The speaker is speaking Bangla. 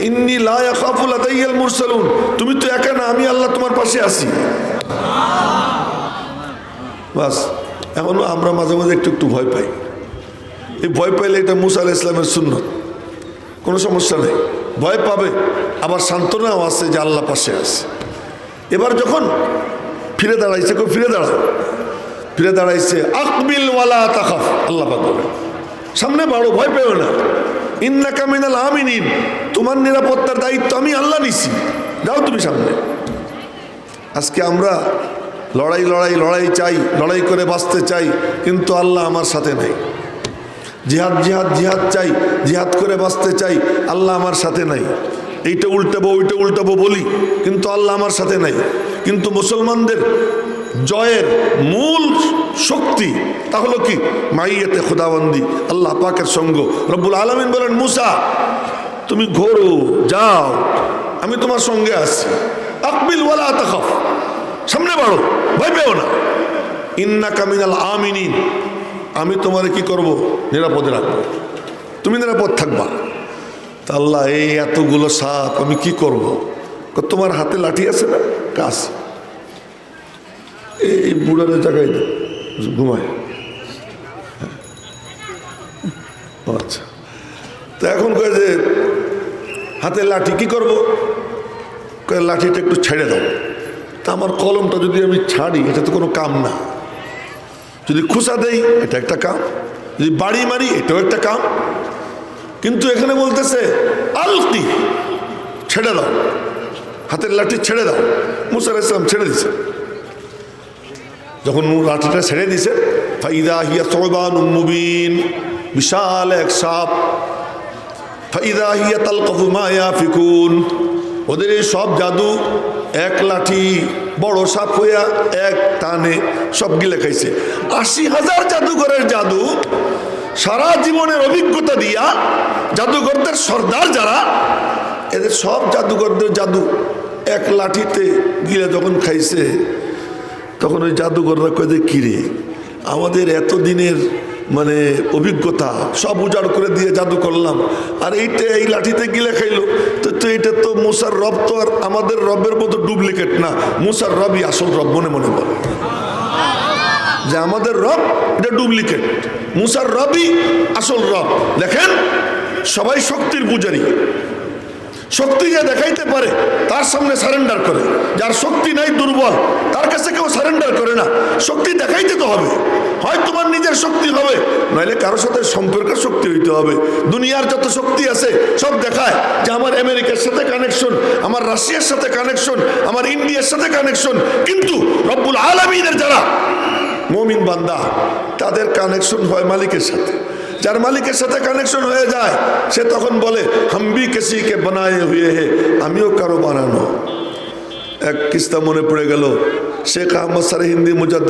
ইন্নী লা ইয়াখাফু লাদাইয়াল মুরসালুন, তুমি তো একা না, আমি আল্লাহ তোমার পাশে আছি। বাস, এখনো আমরা মাঝে মাঝে একটু একটু ভয় পাই। এই ভয় পাইলে এটা মুসা আলাইহিস সালামের সুন্নত, কোনো সমস্যা নেই। ভয় পাবে, আবার সান্ত্বনাও আছে যে আল্লাহ পাশে আছে। এবার যখন ফিরে দাঁড়াইছে, কেউ ফিরে দাঁড়াইছে, আকবিল ওয়ালা তাখাফ, আল্লাহ পাক বলেন সামনে বাড়ো, ভয় পেও না। ইন্নাকা মিনাল আমিনিন, তোমার নিরাপত্তার দায়িত্ব আমি আল্লাহ নিছি, যাও তুমি সামনে। আজকে আমরা লড়াই চাই, লড়াই করে বাঁচতে চাই, কিন্তু আল্লাহ আমার সাথে নাই। জিহাদ চাই, জিহাদ করে বাঁচতে চাই, আল্লাহ আমার সাথে নাই। এইটা উল্টাবো ওইটা উল্টাবো বলি, কিন্তু আল্লাহ আমার সাথে নাই। কিন্তু মুসলমানদের জয়ের মূল শক্তি তা হলো কি? মাইয়াতে খুদাবন্দি, আল্লাহ পাকের সঙ্গ। রব্বুল আলামিন বলেন, মুসা তুমি ঘোরো, যাও, আমি তোমার সঙ্গে আছি। আকবিল ওয়ালা তাখাফ, সামনে বাড়ো, ভয় পেও না। ইন্নাকা মিনাল আমিনিন, আমি তোমার কি করব? নিরাপদে রাখবো, তুমি নিরাপদ থাকবা। তা আল্লাহ, এই এতগুলো সাপ আমি কি করব? তোমার হাতে লাঠি আছে না? কাজ এই বুড়ার জায়গায় ঘুমায়। আচ্ছা, তো এখন কয়ে যে হাতে লাঠি কি করব? লাঠিটা একটু ছেড়ে দাও। তা আমার কলমটা যদি আমি ছাড়ি, এটা তো কোনো কাম না। যদি খুসা দেই, এটা একটা কাম। যদি বাড়ি মারি, এটাও একটা কাম। কিন্তু এখানে বলতেছে আলকি, ছেড়ে দাও, হাতের লাঠি ছেড়ে দাও। মুসা আলাইহিস সালাম ছেড়ে দিছে। যখন লাঠিটা ছেড়ে দিছে, ফাইদা হিয়া সুবানুম মুবিন, বিশাল এক সাপ। ফাইদা হিয়া তালকাফু মা ইয়াফিকুন, ওদের এই সব জাদু এক লাঠি বড় সাপ হইয়া এক টানে সব গিলে খাইছে। ৮০,০০০ জাদুঘরের জাদু, সারা জীবনের অভিজ্ঞতা দিয়া জাদুঘরদের সর্দার যারা, এদের সব জাদুঘরদের জাদু এক লাঠিতে গিলে যখন খাইছে, তখন ওই জাদুঘররা কয়ে যে কিরে, আমাদের এতদিনের মানে অভিজ্ঞতা সব উজাড় করে দিয়ে জাদু করলাম, আর এইটা এই লাঠিতে গিলে খাইলো। তো এটা তো মুসার রব, তো আর আমাদের রবের মতো ডুপ্লিকেট না, মুসার রবই আসল রব মনে মনে বলে যে আমাদের রব এটা ডুপ্লিকেট, মুসার রবই আসল রব। দেখেন, সবাই শক্তির পূজারী, শক্তি যে দেখাইতে পারে তার সামনে সারেন্ডার করে। যার শক্তি নাই, দুর্বল, তার কাছে কেউ সারেন্ডার করে না। শক্তি দেখাইতে তো হবে, হয় তোমার নিজের শক্তি হবে, নাহলে কারোর সাথে সম্পর্কের শক্তি হইতে হবে। দুনিয়ার যত শক্তি আছে সব দেখায় যে আমার আমেরিকার সাথে কানেকশন, আমার রাশিয়ার সাথে কানেকশন, আমার ইন্ডিয়ার সাথে কানেকশন। কিন্তু রব্বুল আলামিনের যারা মুমিন বান্দা, তাদের কানেকশন হয় মালিকের সাথে। যার মালিকের সাথে কানেকশন হয়ে যায়, সে তখন বলে হাম ভি কিসি কে বানায়ে হুয়ে হে, আমিও কারো বানানো। এক কিস্তা মনে পড়ে গেল, শেখ আহমদ সারে হিন্দি মুজাদ্দিদ